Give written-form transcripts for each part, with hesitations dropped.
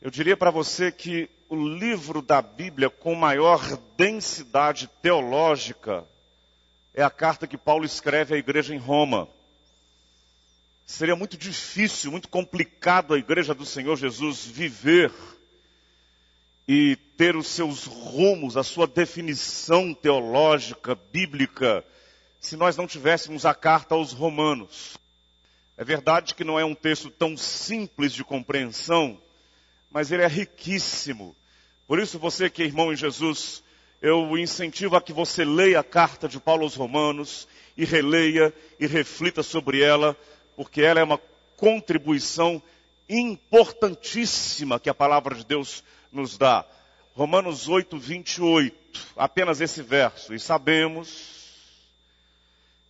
Eu diria para você que o livro da Bíblia com maior densidade teológica é a carta que Paulo escreve à igreja em Roma. Seria muito difícil, muito complicado a igreja do Senhor Jesus viver e ter os seus rumos, a sua definição teológica, bíblica, se nós não tivéssemos a carta aos Romanos. É verdade que não é um texto tão simples de compreensão, mas ele é riquíssimo. Por isso você que é irmão em Jesus, eu o incentivo a que você leia a carta de Paulo aos Romanos e releia e reflita sobre ela, porque ela é uma contribuição importantíssima que a palavra de Deus nos dá. Romanos 8, 28, apenas esse verso. E sabemos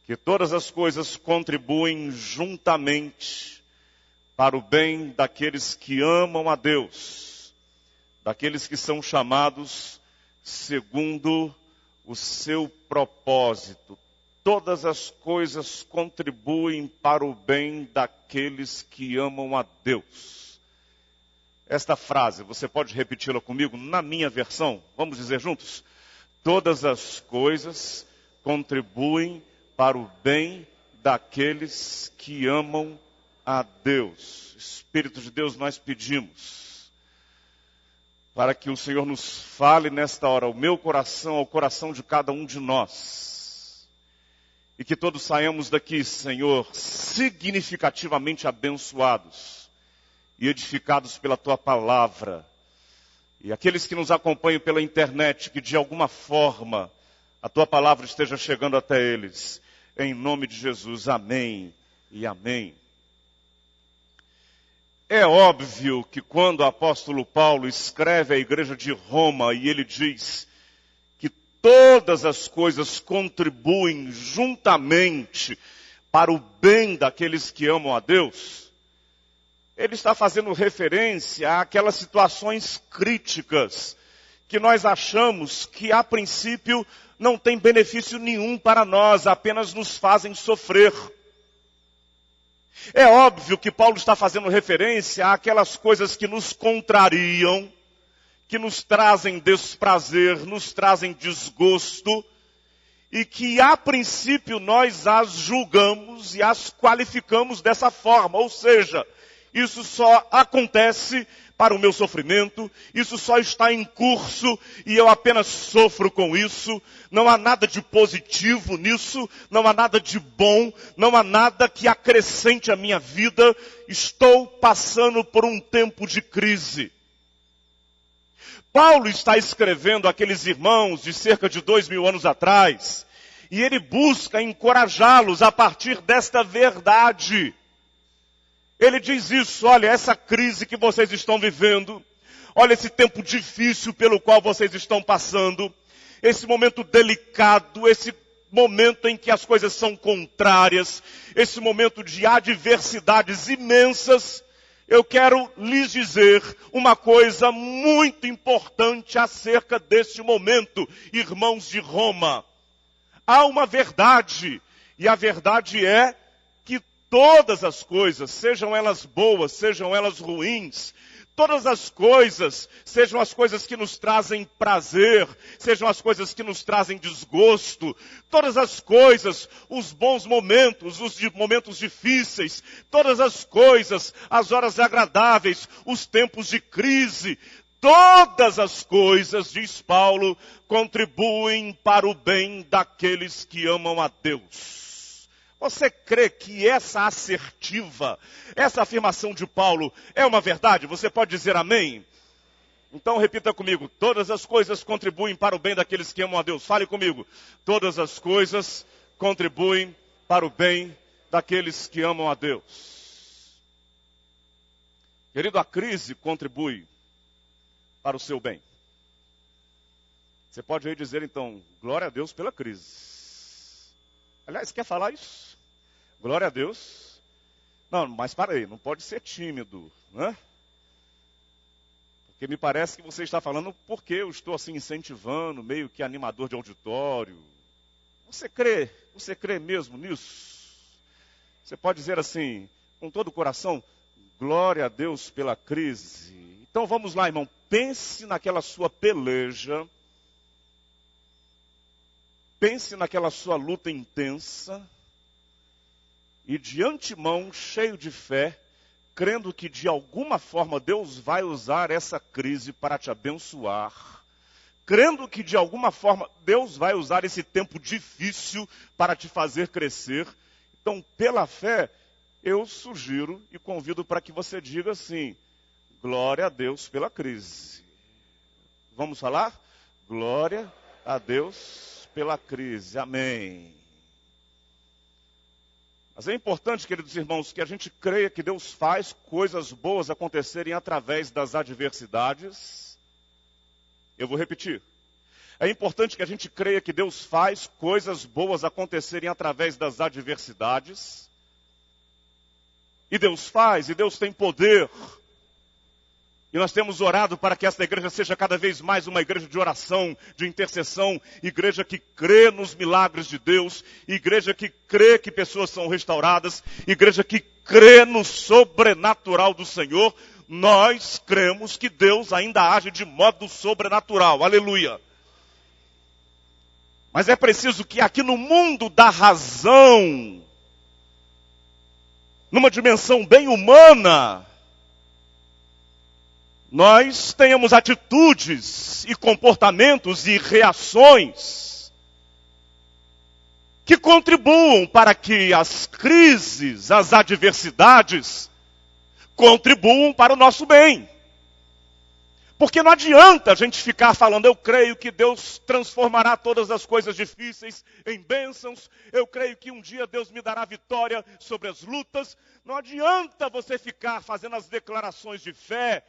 que todas as coisas contribuem juntamente para o bem daqueles que amam a Deus, daqueles que são chamados segundo o seu propósito. Todas as coisas contribuem para o bem daqueles que amam a Deus. Esta frase, você pode repeti-la comigo na minha versão? Vamos dizer juntos? Todas as coisas contribuem para o bem daqueles que amam a Deus. Espírito de Deus, nós pedimos para que o Senhor nos fale nesta hora ao meu coração, ao coração de cada um de nós. E que todos saiamos daqui, Senhor, significativamente abençoados e edificados pela Tua palavra. E aqueles que nos acompanham pela internet, que de alguma forma a Tua palavra esteja chegando até eles. Em nome de Jesus, amém e amém. É óbvio que quando o apóstolo Paulo escreve à igreja de Roma e ele diz que todas as coisas contribuem juntamente para o bem daqueles que amam a Deus, ele está fazendo referência àquelas situações críticas que nós achamos que a princípio não tem benefício nenhum para nós, apenas nos fazem sofrer. É óbvio que Paulo está fazendo referência àquelas coisas que nos contrariam, que nos trazem desprazer, nos trazem desgosto, e que a princípio nós as julgamos e as qualificamos dessa forma. Ou seja, isso só acontece para o meu sofrimento, isso só está em curso e eu apenas sofro com isso. Não há nada de positivo nisso, não há nada de bom, não há nada que acrescente a minha vida. Estou passando por um tempo de crise. Paulo está escrevendo àqueles irmãos de cerca de 2000 anos atrás, e ele busca encorajá-los a partir desta verdade. Ele diz isso: olha, essa crise que vocês estão vivendo, olha esse tempo difícil pelo qual vocês estão passando, esse momento delicado, esse momento em que as coisas são contrárias, esse momento de adversidades imensas, eu quero lhes dizer uma coisa muito importante acerca deste momento, irmãos de Roma. Há uma verdade, e a verdade é que todas as coisas, sejam elas boas, sejam elas ruins, todas as coisas, sejam as coisas que nos trazem prazer, sejam as coisas que nos trazem desgosto, todas as coisas, os bons momentos, os momentos difíceis, todas as coisas, as horas agradáveis, os tempos de crise, todas as coisas, diz Paulo, contribuem para o bem daqueles que amam a Deus. Você crê que essa assertiva, essa afirmação de Paulo é uma verdade? Você pode dizer amém? Então repita comigo: todas as coisas contribuem para o bem daqueles que amam a Deus. Fale comigo: todas as coisas contribuem para o bem daqueles que amam a Deus. Querido, a crise contribui para o seu bem. Você pode aí dizer então: glória a Deus pela crise. Aliás, quer falar isso? Glória a Deus. Não, mas para aí, não pode ser tímido, né? Porque me parece que você está falando porque eu estou assim incentivando, meio que animador de auditório. Você crê mesmo nisso? Você pode dizer assim, com todo o coração: glória a Deus pela crise. Então vamos lá, irmão. Pense naquela sua peleja. Pense naquela sua luta intensa. E de antemão, cheio de fé, crendo que de alguma forma Deus vai usar essa crise para te abençoar. Crendo que de alguma forma Deus vai usar esse tempo difícil para te fazer crescer. Então, pela fé, eu sugiro e convido para que você diga assim: glória a Deus pela crise. Vamos falar? Glória a Deus pela crise. Amém. Mas é importante, queridos irmãos, que a gente creia que Deus faz coisas boas acontecerem através das adversidades. Eu vou repetir. É importante que a gente creia que Deus faz coisas boas acontecerem através das adversidades. E Deus faz, e Deus tem poder. E nós temos orado para que esta igreja seja cada vez mais uma igreja de oração, de intercessão, igreja que crê nos milagres de Deus, igreja que crê que pessoas são restauradas, igreja que crê no sobrenatural do Senhor. Nós cremos que Deus ainda age de modo sobrenatural. Aleluia. Mas é preciso que aqui no mundo da razão, numa dimensão bem humana, nós tenhamos atitudes e comportamentos e reações que contribuam para que as crises, as adversidades, contribuam para o nosso bem. Porque não adianta a gente ficar falando: eu creio que Deus transformará todas as coisas difíceis em bênçãos, eu creio que um dia Deus me dará vitória sobre as lutas. Não adianta você ficar fazendo as declarações de fé.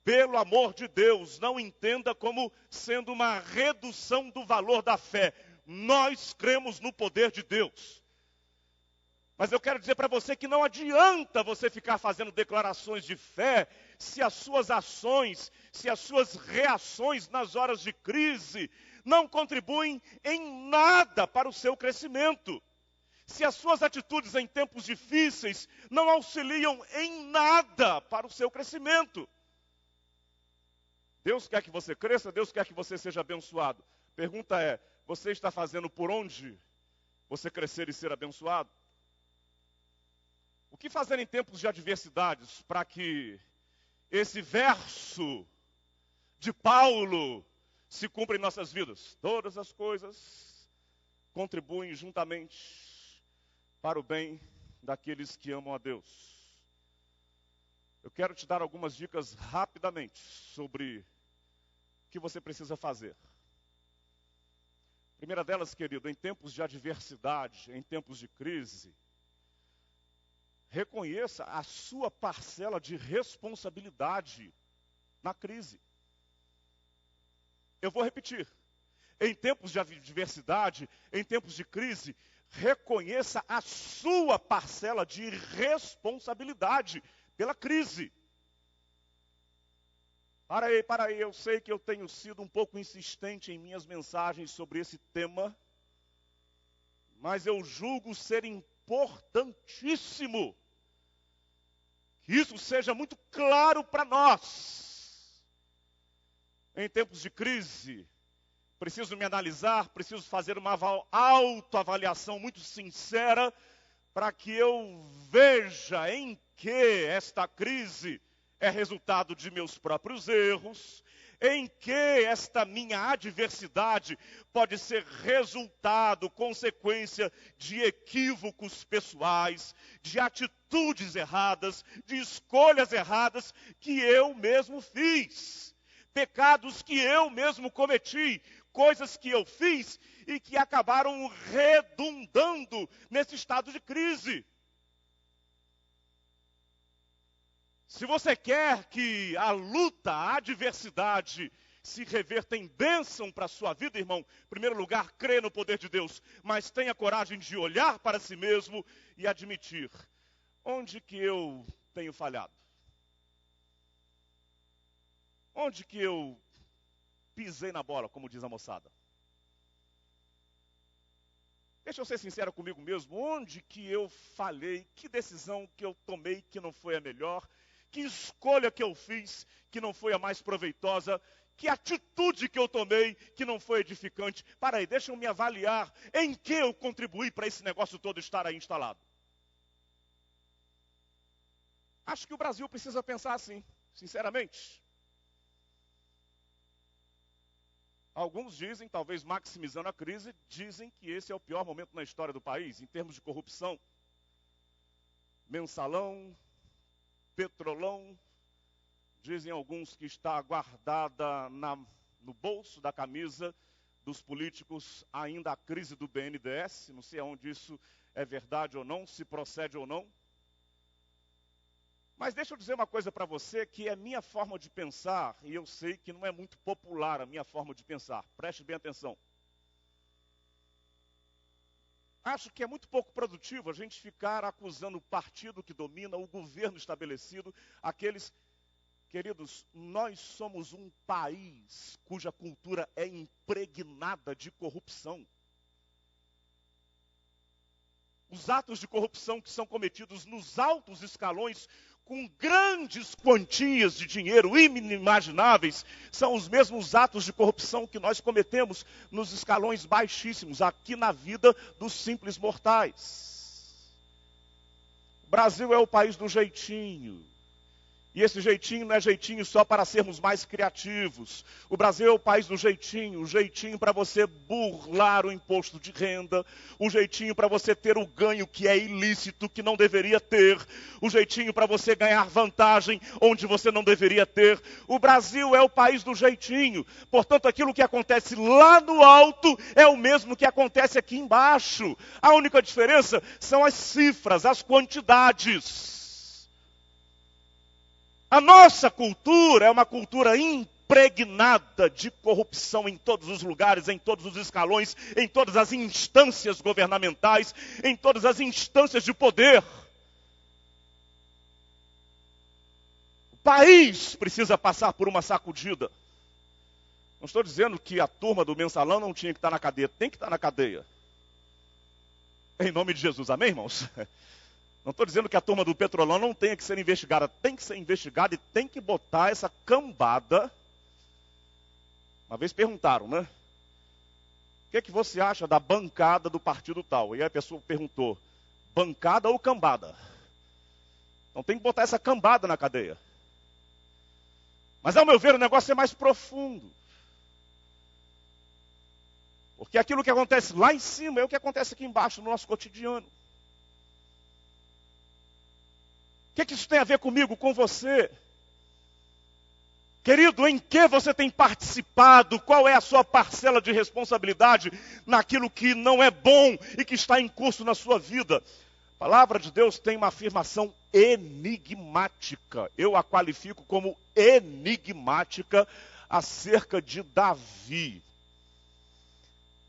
Pelo amor de Deus, não entenda como sendo uma redução do valor da fé. Nós cremos no poder de Deus. Mas eu quero dizer para você que não adianta você ficar fazendo declarações de fé se as suas ações, se as suas reações nas horas de crise não contribuem em nada para o seu crescimento. Se as suas atitudes em tempos difíceis não auxiliam em nada para o seu crescimento. Deus quer que você cresça, Deus quer que você seja abençoado. Pergunta é: você está fazendo por onde você crescer e ser abençoado? O que fazer em tempos de adversidades para que esse verso de Paulo se cumpra em nossas vidas? Todas as coisas contribuem juntamente para o bem daqueles que amam a Deus. Eu quero te dar algumas dicas rapidamente sobre o que você precisa fazer. Primeira delas, querido, em tempos de adversidade, em tempos de crise, reconheça a sua parcela de responsabilidade na crise. Eu vou repetir. Em tempos de adversidade, em tempos de crise, reconheça a sua parcela de responsabilidade pela crise. Para aí, eu sei que eu tenho sido um pouco insistente em minhas mensagens sobre esse tema, mas eu julgo ser importantíssimo que isso seja muito claro para nós. Em tempos de crise, preciso me analisar, preciso fazer uma autoavaliação muito sincera para que eu veja em que esta crise é resultado de meus próprios erros, em que esta minha adversidade pode ser resultado, consequência de equívocos pessoais, de atitudes erradas, de escolhas erradas que eu mesmo fiz, pecados que eu mesmo cometi, coisas que eu fiz e que acabaram redundando nesse estado de crise. Se você quer que a luta, a adversidade se reverta em bênção para a sua vida, irmão, em primeiro lugar, crê no poder de Deus, mas tenha coragem de olhar para si mesmo e admitir: onde que eu tenho falhado? Onde que eu pisei na bola, como diz a moçada? Deixa eu ser sincero comigo mesmo, onde que eu falhei? Que decisão que eu tomei que não foi a melhor? Que escolha que eu fiz que não foi a mais proveitosa? Que atitude que eu tomei que não foi edificante? Para aí, deixa eu me avaliar em que eu contribuí para esse negócio todo estar aí instalado. Acho que o Brasil precisa pensar assim, sinceramente. Alguns dizem, talvez maximizando a crise, dizem que esse é o pior momento na história do país, em termos de corrupção. Mensalão, petrolão, dizem alguns que está guardada no bolso da camisa dos políticos ainda a crise do BNDES. Não sei aonde isso é verdade ou não, se procede ou não. Mas deixa eu dizer uma coisa para você que é minha forma de pensar, e eu sei que não é muito popular a minha forma de pensar. Preste bem atenção. Acho que é muito pouco produtivo a gente ficar acusando o partido que domina, o governo estabelecido, aqueles... Queridos, nós somos um país cuja cultura é impregnada de corrupção. Os atos de corrupção que são cometidos nos altos escalões, com grandes quantias de dinheiro inimagináveis, são os mesmos atos de corrupção que nós cometemos nos escalões baixíssimos, aqui na vida dos simples mortais. O Brasil é o país do jeitinho. E esse jeitinho não é jeitinho só para sermos mais criativos. O Brasil é o país do jeitinho. O jeitinho para você burlar o imposto de renda. O jeitinho para você ter o ganho que é ilícito, que não deveria ter. O jeitinho para você ganhar vantagem onde você não deveria ter. O Brasil é o país do jeitinho. Portanto, aquilo que acontece lá no alto é o mesmo que acontece aqui embaixo. A única diferença são as cifras, as quantidades. A nossa cultura é uma cultura impregnada de corrupção em todos os lugares, em todos os escalões, em todas as instâncias governamentais, em todas as instâncias de poder. O país precisa passar por uma sacudida. Não estou dizendo que a turma do mensalão não tinha que estar na cadeia, tem que estar na cadeia. Em nome de Jesus, amém, irmãos? Não estou dizendo que a turma do petrolão não tenha que ser investigada. Tem que ser investigada e tem que botar essa cambada. Uma vez perguntaram, né? O que é que você acha da bancada do partido tal? E aí a pessoa perguntou, bancada ou cambada? Então tem que botar essa cambada na cadeia. Mas ao meu ver o negócio é mais profundo. Porque aquilo que acontece lá em cima é o que acontece aqui embaixo no nosso cotidiano. O que isso tem a ver comigo, com você? Querido, em que você tem participado? Qual é a sua parcela de responsabilidade naquilo que não é bom e que está em curso na sua vida? A palavra de Deus tem uma afirmação enigmática. Eu a qualifico como enigmática acerca de Davi.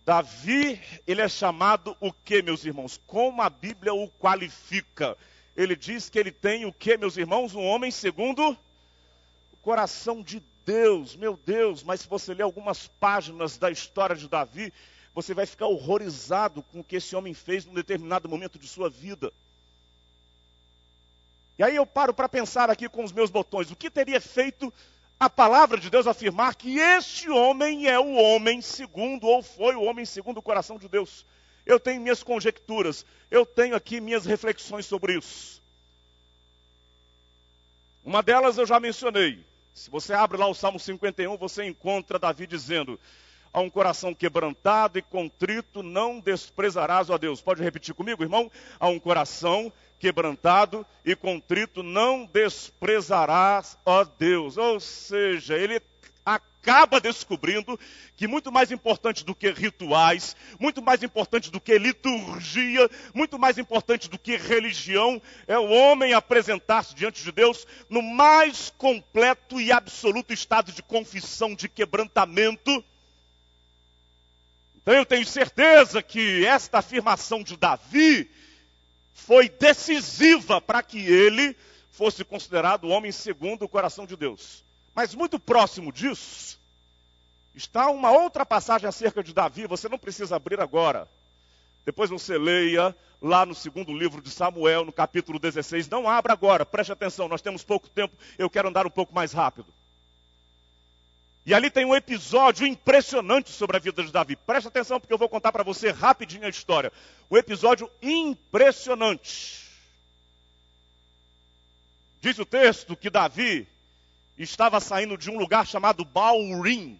Davi, ele é chamado o quê, meus irmãos? Como a Bíblia o qualifica? Ele diz que ele tem o quê, meus irmãos? Um homem segundo o coração de Deus. Meu Deus, mas se você ler algumas páginas da história de Davi, você vai ficar horrorizado com o que esse homem fez num determinado momento de sua vida. E aí eu paro para pensar aqui com os meus botões. O que teria feito a palavra de Deus afirmar que este homem é o homem segundo, ou foi o homem segundo o coração de Deus? Eu tenho minhas conjecturas, eu tenho aqui minhas reflexões sobre isso. Uma delas eu já mencionei. Se você abre lá o Salmo 51, você encontra Davi dizendo, a um coração quebrantado e contrito não desprezarás, ó Deus. Pode repetir comigo, irmão? A um coração quebrantado e contrito não desprezarás, ó Deus. Ou seja, ele acaba descobrindo que muito mais importante do que rituais, muito mais importante do que liturgia, muito mais importante do que religião, é o homem apresentar-se diante de Deus no mais completo e absoluto estado de confissão, de quebrantamento. Então eu tenho certeza que esta afirmação de Davi foi decisiva para que ele fosse considerado o homem segundo o coração de Deus. Mas muito próximo disso, está uma outra passagem acerca de Davi, você não precisa abrir agora. Depois você leia lá no segundo livro de Samuel, no capítulo 16. Não abra agora, preste atenção, nós temos pouco tempo, eu quero andar um pouco mais rápido. E ali tem um episódio impressionante sobre a vida de Davi. Preste atenção porque eu vou contar para você rapidinho a história. Um episódio impressionante. Diz o texto que Davi estava saindo de um lugar chamado Baurim.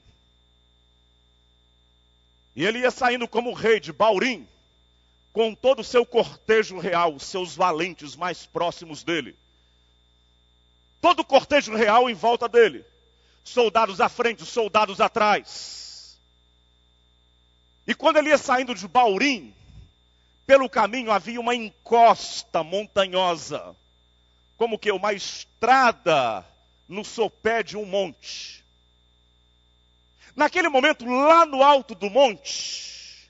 E ele ia saindo como rei de Baurim, com todo o seu cortejo real, os seus valentes mais próximos dele. Todo o cortejo real em volta dele. Soldados à frente, soldados atrás. E quando ele ia saindo de Baurim, pelo caminho havia uma encosta montanhosa, como que uma estrada no sopé de um monte. Naquele momento, lá no alto do monte,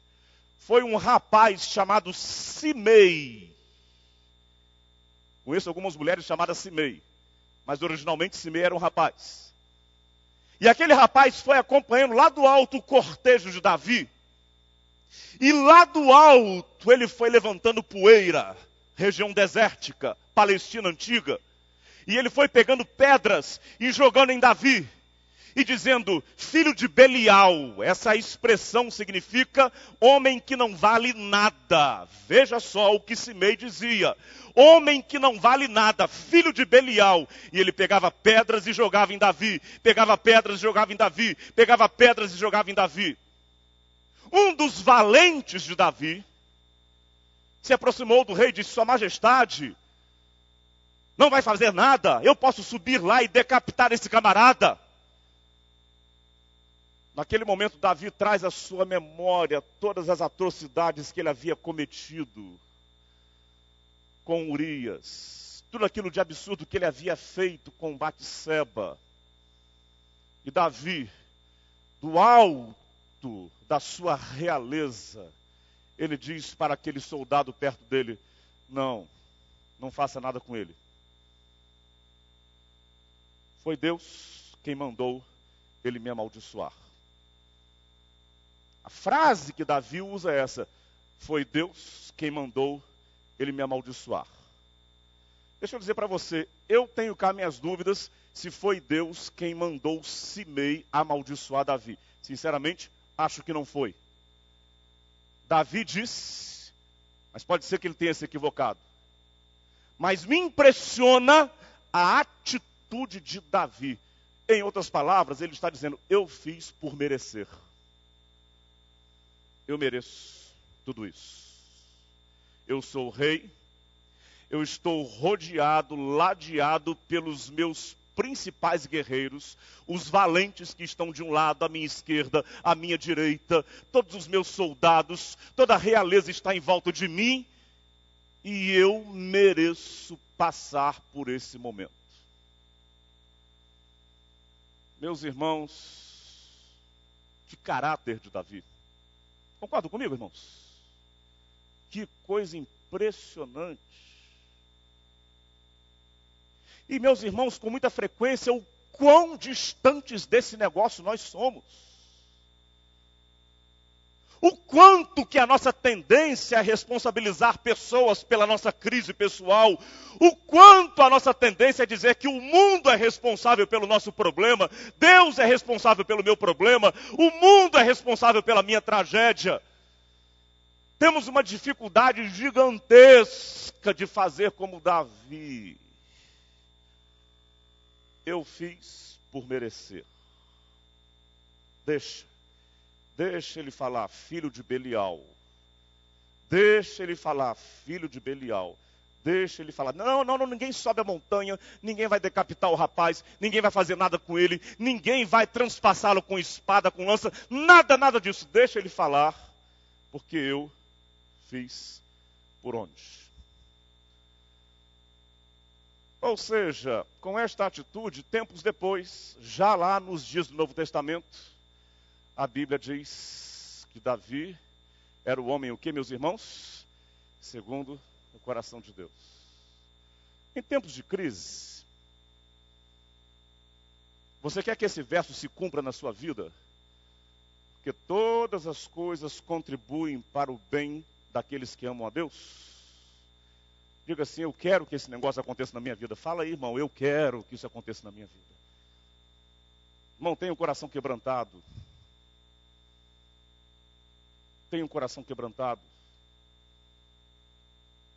foi um rapaz chamado Simei. Conheço algumas mulheres chamadas Simei, mas originalmente Simei era um rapaz. E aquele rapaz foi acompanhando lá do alto o cortejo de Davi. E lá do alto ele foi levantando poeira, região desértica, Palestina antiga. E ele foi pegando pedras e jogando em Davi. E dizendo, filho de Belial. Essa expressão significa homem que não vale nada. Veja só o que Simei dizia. Homem que não vale nada, filho de Belial. E ele pegava pedras e jogava em Davi. Pegava pedras e jogava em Davi. Pegava pedras e jogava em Davi. Um dos valentes de Davi se aproximou do rei e disse, Sua Majestade, não vai fazer nada. Eu posso subir lá e decapitar esse camarada. Naquele momento, Davi traz à sua memória todas as atrocidades que ele havia cometido com Urias. Tudo aquilo de absurdo que ele havia feito com Batseba. E Davi, do alto da sua realeza, ele diz para aquele soldado perto dele, não faça nada com ele. Foi Deus quem mandou ele me amaldiçoar. A frase que Davi usa é essa, foi Deus quem mandou ele me amaldiçoar. Deixa eu dizer para você, eu tenho cá minhas dúvidas se foi Deus quem mandou Simei amaldiçoar Davi. Sinceramente, acho que não foi. Davi disse, mas pode ser que ele tenha se equivocado. Mas me impressiona a atitude de Davi. Em outras palavras, ele está dizendo, eu fiz por merecer. Eu mereço tudo isso. Eu sou rei. Eu estou rodeado, ladeado pelos meus principais guerreiros, os valentes que estão de um lado, à minha esquerda, à minha direita, todos os meus soldados, toda a realeza está em volta de mim, e eu mereço passar por esse momento. Meus irmãos, que caráter de Davi. Concordam comigo, irmãos? Que coisa impressionante. E, meus irmãos, com muita frequência, o quão distantes desse negócio nós somos. O quanto que a nossa tendência é responsabilizar pessoas pela nossa crise pessoal. O quanto a nossa tendência é dizer que o mundo é responsável pelo nosso problema. Deus é responsável pelo meu problema. O mundo é responsável pela minha tragédia. Temos uma dificuldade gigantesca de fazer como Davi. Eu fiz por merecer. Deixa ele falar, filho de Belial. Deixa ele falar, filho de Belial. Deixa ele falar, não, ninguém sobe a montanha, ninguém vai decapitar o rapaz, ninguém vai fazer nada com ele, ninguém vai transpassá-lo com espada, com lança, nada disso. Deixa ele falar, porque eu fiz por onde? Ou seja, com esta atitude, tempos depois, já lá nos dias do Novo Testamento, a Bíblia diz que Davi era o homem o quê, meus irmãos? Segundo o coração de Deus. Em tempos de crise, você quer que esse verso se cumpra na sua vida? Porque todas as coisas contribuem para o bem daqueles que amam a Deus? Diga assim, eu quero que esse negócio aconteça na minha vida. Fala aí, irmão, eu quero que isso aconteça na minha vida. Irmão, tenha o coração quebrantado. Tenha um coração quebrantado.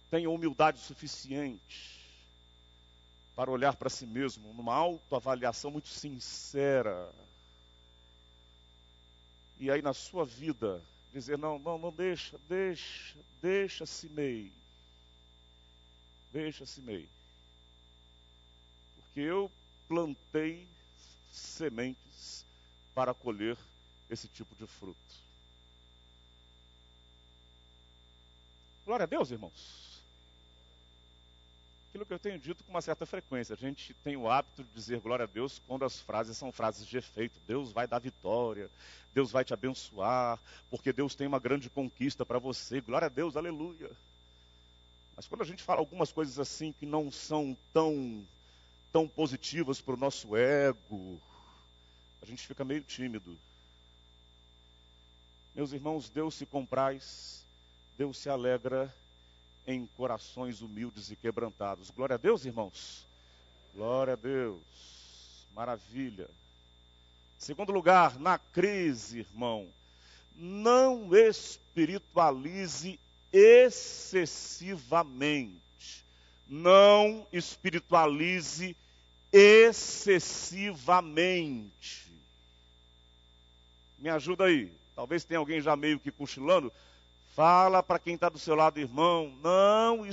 Tenha humildade suficiente para olhar para si mesmo, numa autoavaliação muito sincera. E aí na sua vida, dizer, não, deixa-se meio. Deixa-se meio. Porque eu plantei sementes para colher esse tipo de fruto. Glória a Deus, irmãos. Aquilo que eu tenho dito com uma certa frequência. A gente tem o hábito de dizer glória a Deus quando as frases são frases de efeito. Deus vai dar vitória, Deus vai te abençoar, porque Deus tem uma grande conquista para você. Glória a Deus, aleluia. Mas quando a gente fala algumas coisas assim que não são tão positivas para o nosso ego, a gente fica meio tímido. Meus irmãos, Deus se compraz, Deus se alegra em corações humildes e quebrantados. Glória a Deus, irmãos. Glória a Deus. Maravilha. Segundo lugar, na crise, irmão, não espiritualize excessivamente. Não espiritualize excessivamente. Me ajuda aí. Talvez tenha alguém já meio que cochilando. Fala para quem está do seu lado, irmão, não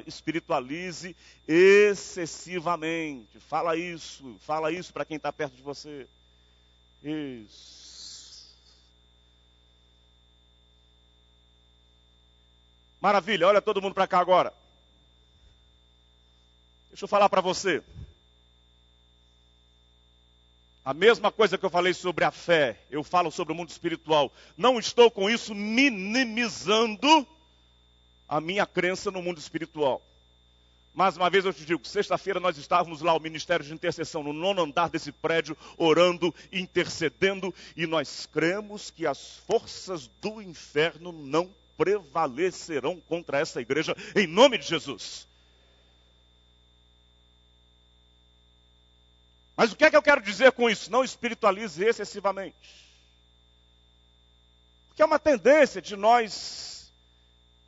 espiritualize excessivamente. Fala isso para quem está perto de você. Isso. Maravilha, olha todo mundo para cá agora. Deixa eu falar para você. A mesma coisa que eu falei sobre a fé, eu falo sobre o mundo espiritual. Não estou com isso minimizando a minha crença no mundo espiritual. Mais uma vez eu te digo, sexta-feira nós estávamos lá, o Ministério de Intercessão, no 9º andar desse prédio, orando, intercedendo, e nós cremos que as forças do inferno não prevalecerão contra essa igreja, em nome de Jesus. Mas o que é que eu quero dizer com isso? Não espiritualize excessivamente. Porque é uma tendência de nós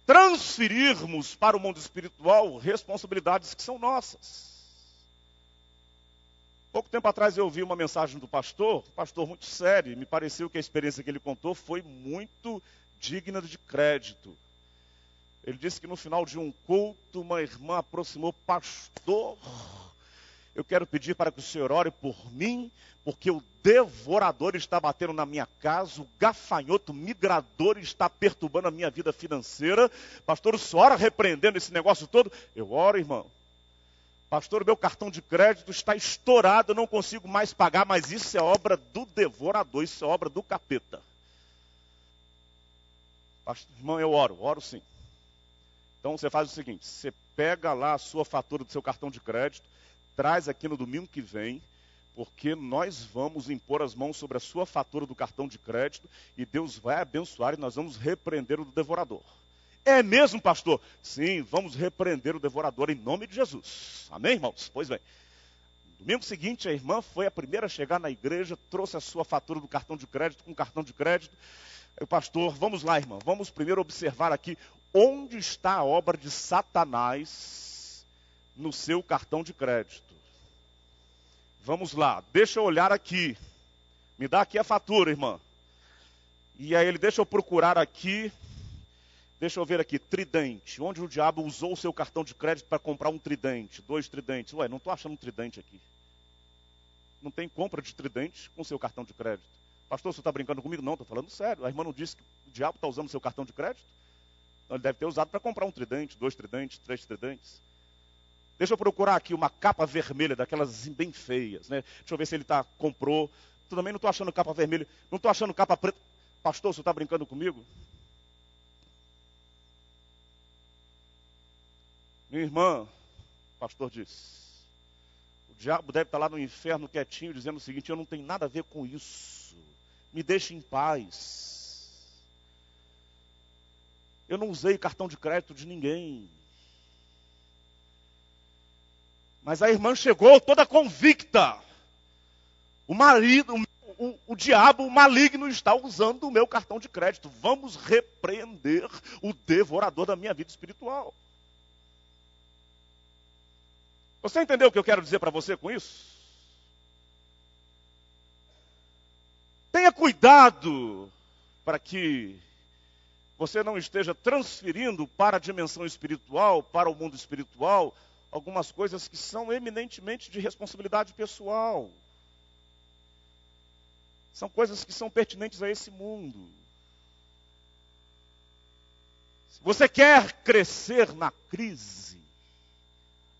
transferirmos para o mundo espiritual responsabilidades que são nossas. Pouco tempo atrás eu ouvi uma mensagem do pastor, um pastor muito sério, e me pareceu que a experiência que ele contou foi muito digna de crédito. Ele disse que no final de um culto, uma irmã aproximou, pastor, eu quero pedir para que o senhor ore por mim, porque o devorador está batendo na minha casa, o gafanhoto migrador está perturbando a minha vida financeira. Pastor, o senhor ora repreendendo esse negócio todo? Eu oro, irmão. Pastor, o meu cartão de crédito está estourado, eu não consigo mais pagar, mas isso é obra do devorador, isso é obra do capeta. Pastor, irmão, eu oro sim. Então você faz o seguinte, você pega lá a sua fatura do seu cartão de crédito, traz aqui no domingo que vem, porque nós vamos impor as mãos sobre a sua fatura do cartão de crédito e Deus vai abençoar e nós vamos repreender o devorador. É mesmo, pastor? Sim, vamos repreender o devorador em nome de Jesus. Amém, irmãos? Pois bem. No domingo seguinte, a irmã foi a primeira a chegar na igreja, trouxe a sua fatura do cartão de crédito, com o cartão de crédito. O pastor, vamos lá, irmã, vamos primeiro observar aqui onde está a obra de Satanás no seu cartão de crédito. Vamos lá, deixa eu olhar aqui. Me dá aqui a fatura, irmã. E aí ele, deixa eu procurar aqui. Deixa eu ver aqui, tridente. Onde o diabo usou o seu cartão de crédito para comprar um tridente, 2 tridentes. Ué, não estou achando um tridente aqui. Não tem compra de tridente com o seu cartão de crédito. Pastor, você está brincando comigo? Não, estou falando sério. A irmã não disse que o diabo está usando o seu cartão de crédito? Então, ele deve ter usado para comprar um tridente, 2 tridentes, 3 tridentes. Deixa eu procurar aqui uma capa vermelha, daquelas bem feias, né? Deixa eu ver se ele comprou. Também não estou achando capa vermelha, não estou achando capa preta. Pastor, você está brincando comigo? Minha irmã, o pastor disse, o diabo deve estar lá no inferno quietinho, dizendo o seguinte, eu não tenho nada a ver com isso. Me deixe em paz. Eu não usei cartão de crédito de ninguém. Mas a irmã chegou toda convicta. O diabo, o maligno, está usando o meu cartão de crédito. Vamos repreender o devorador da minha vida espiritual. Você entendeu o que eu quero dizer para você com isso? Tenha cuidado para que você não esteja transferindo para a dimensão espiritual, para o mundo espiritual, algumas coisas que são eminentemente de responsabilidade pessoal. São coisas que são pertinentes a esse mundo. Se você quer crescer na crise,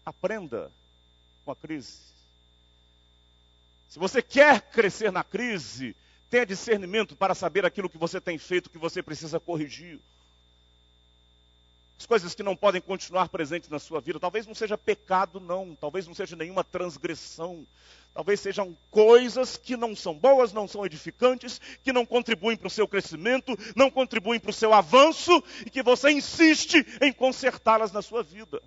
aprenda com a crise. Se você quer crescer na crise, tenha discernimento para saber aquilo que você tem feito, que você precisa corrigir. As coisas que não podem continuar presentes na sua vida, talvez não seja pecado não, talvez não seja nenhuma transgressão, talvez sejam coisas que não são boas, não são edificantes, que não contribuem para o seu crescimento, não contribuem para o seu avanço, e que você insiste em consertá-las na sua vida.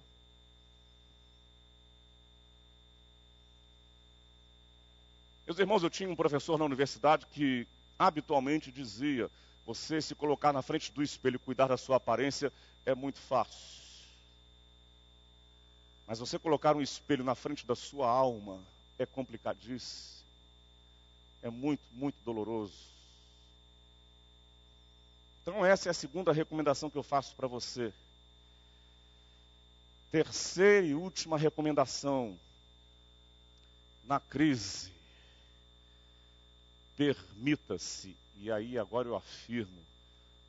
Meus irmãos, eu tinha um professor na universidade que habitualmente dizia: você se colocar na frente do espelho e cuidar da sua aparência é muito fácil. Mas você colocar um espelho na frente da sua alma é complicadíssimo. É muito, muito doloroso. Então essa é a segunda recomendação que eu faço para você. Terceira e última recomendação. Na crise, permita-se, e aí agora eu afirmo,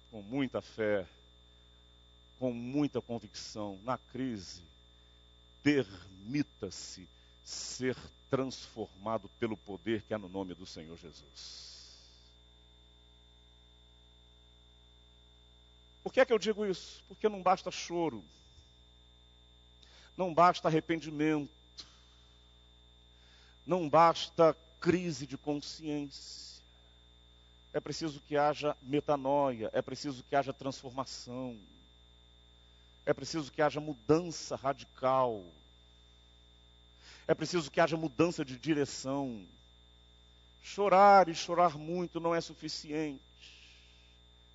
com muita fé, com muita convicção, na crise, permita-se ser transformado pelo poder que há no nome do Senhor Jesus. Por que é que eu digo isso? Porque não basta choro, não basta arrependimento, não basta crise de consciência. É preciso que haja metanoia, é preciso que haja transformação, é preciso que haja mudança radical, é preciso que haja mudança de direção. Chorar e chorar muito não é suficiente.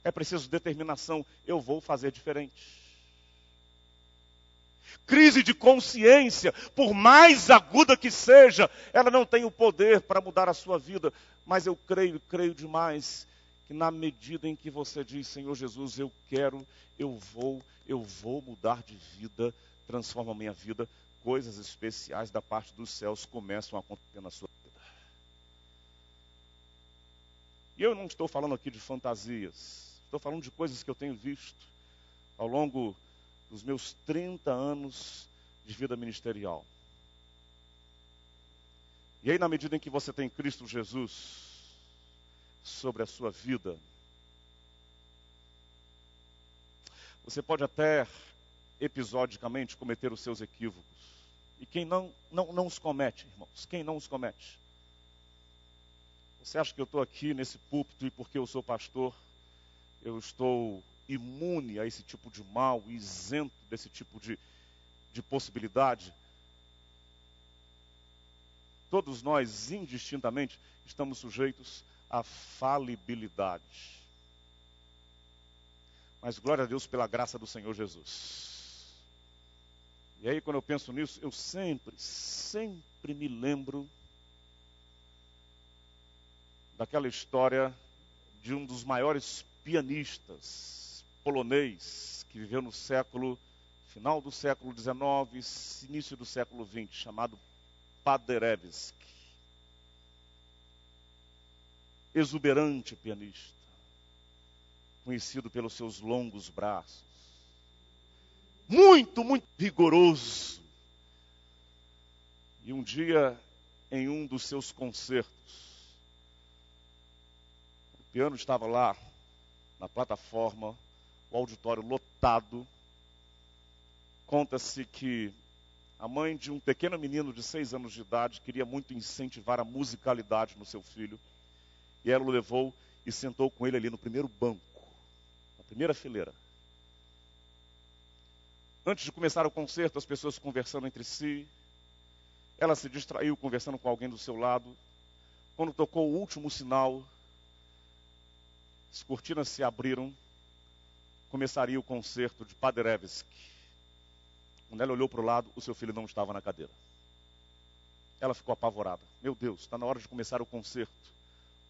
É preciso determinação, eu vou fazer diferente. Crise de consciência, por mais aguda que seja, ela não tem o poder para mudar a sua vida. Mas eu creio demais, que na medida em que você diz: Senhor Jesus, eu quero, eu vou mudar de vida, transforma a minha vida, coisas especiais da parte dos céus começam a acontecer na sua vida. E eu não estou falando aqui de fantasias, estou falando de coisas que eu tenho visto ao longo dos meus 30 anos de vida ministerial. E aí, na medida em que você tem Cristo Jesus sobre a sua vida, você pode até episodicamente cometer os seus equívocos. E quem não os comete, irmãos, quem não os comete? Você acha que eu estou aqui nesse púlpito e porque eu sou pastor, eu estou imune a esse tipo de mal, isento desse tipo de possibilidade? Todos nós, indistintamente, estamos sujeitos à falibilidade. Mas glória a Deus pela graça do Senhor Jesus. E aí, quando eu penso nisso, eu sempre me lembro daquela história de um dos maiores pianistas polonês que viveu no final do século XIX, início do século XX, chamado Paderewski. Exuberante pianista, conhecido pelos seus longos braços, muito, muito rigoroso. E um dia, em um dos seus concertos, o piano estava lá na plataforma, o auditório lotado. Conta-se que a mãe de um pequeno menino de 6 anos de idade queria muito incentivar a musicalidade no seu filho. E ela o levou e sentou com ele ali no primeiro banco, na primeira fileira. Antes de começar o concerto, as pessoas conversando entre si. Ela se distraiu conversando com alguém do seu lado. Quando tocou o último sinal, as cortinas se abriram. Começaria o concerto de Paderewski. Quando ela olhou para o lado, o seu filho não estava na cadeira. Ela ficou apavorada. Meu Deus, está na hora de começar o concerto.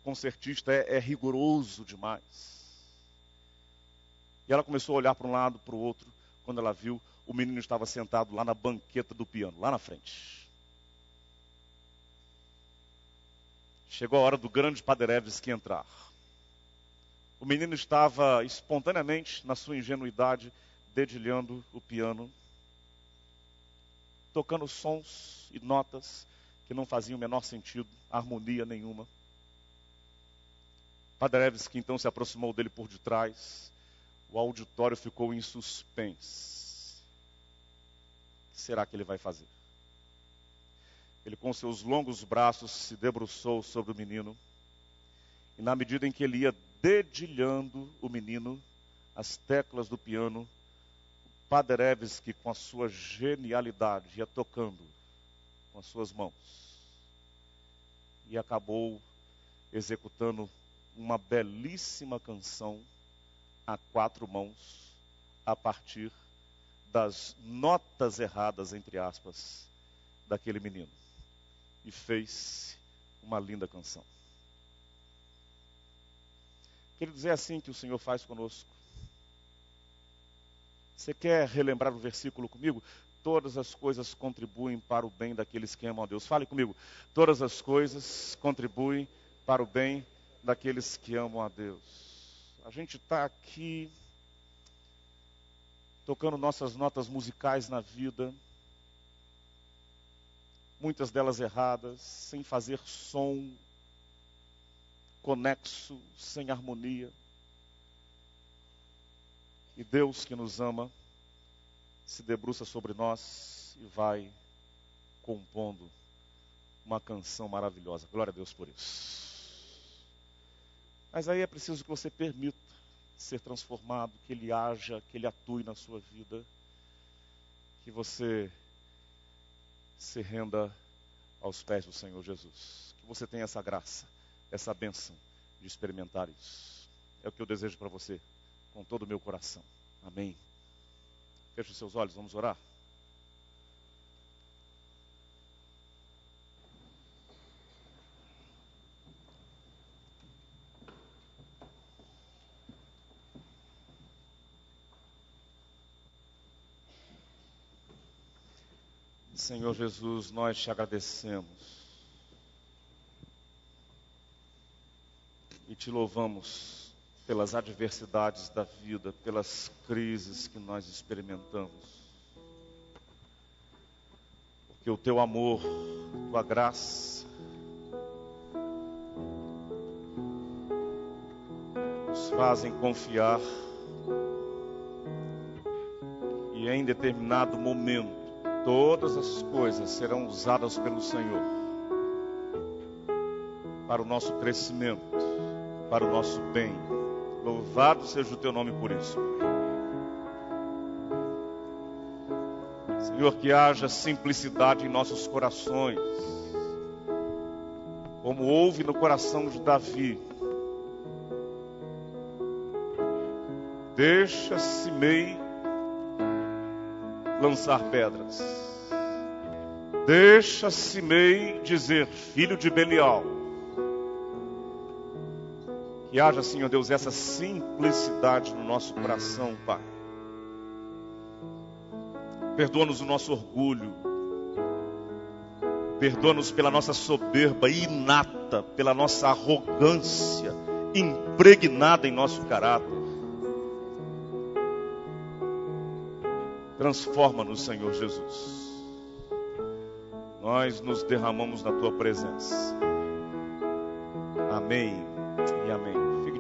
O concertista é rigoroso demais. E ela começou a olhar para um lado, para o outro. Quando ela viu, o menino estava sentado lá na banqueta do piano, lá na frente. Chegou a hora do grande Paderewski entrar. O menino estava espontaneamente, na sua ingenuidade, dedilhando o piano, tocando sons e notas que não faziam o menor sentido, harmonia nenhuma. Paderewski então se aproximou dele por detrás. O auditório ficou em suspense. O que será que ele vai fazer? Ele, com seus longos braços, se debruçou sobre o menino. E na medida em que ele ia dedilhando o menino, as teclas do piano, Paderewski, com a sua genialidade, ia tocando com as suas mãos. E acabou executando uma belíssima canção a 4 mãos, a partir das notas erradas, entre aspas, daquele menino. E fez uma linda canção. Queridos, é assim que o Senhor faz conosco. Você quer relembrar o versículo comigo? Todas as coisas contribuem para o bem daqueles que amam a Deus. Fale comigo. Todas as coisas contribuem para o bem daqueles que amam a Deus. A gente está aqui tocando nossas notas musicais na vida, muitas delas erradas, sem fazer som conexo, sem harmonia. E Deus, que nos ama, se debruça sobre nós e vai compondo uma canção maravilhosa. Glória a Deus por isso. Mas aí é preciso que você permita ser transformado, que Ele haja, que Ele atue na sua vida, que você se renda aos pés do Senhor Jesus. Que você tenha essa graça, essa bênção de experimentar isso. É o que eu desejo para você, com todo o meu coração. Amém. Feche os seus olhos, vamos orar. Senhor Jesus, nós te agradecemos e te louvamos pelas adversidades da vida, pelas crises que nós experimentamos. Porque o teu amor, tua graça, nos fazem confiar e em determinado momento todas as coisas serão usadas pelo Senhor para o nosso crescimento, para o nosso bem. Louvado seja o teu nome por isso. Senhor, que haja simplicidade em nossos corações, como houve no coração de Davi. Deixa Simei lançar pedras. Deixa Simei dizer, filho de Belial. Que haja, Senhor Deus, essa simplicidade no nosso coração, Pai. Perdoa-nos o nosso orgulho. Perdoa-nos pela nossa soberba inata, pela nossa arrogância impregnada em nosso caráter. Transforma-nos, Senhor Jesus. Nós nos derramamos na tua presença. Amém e amém.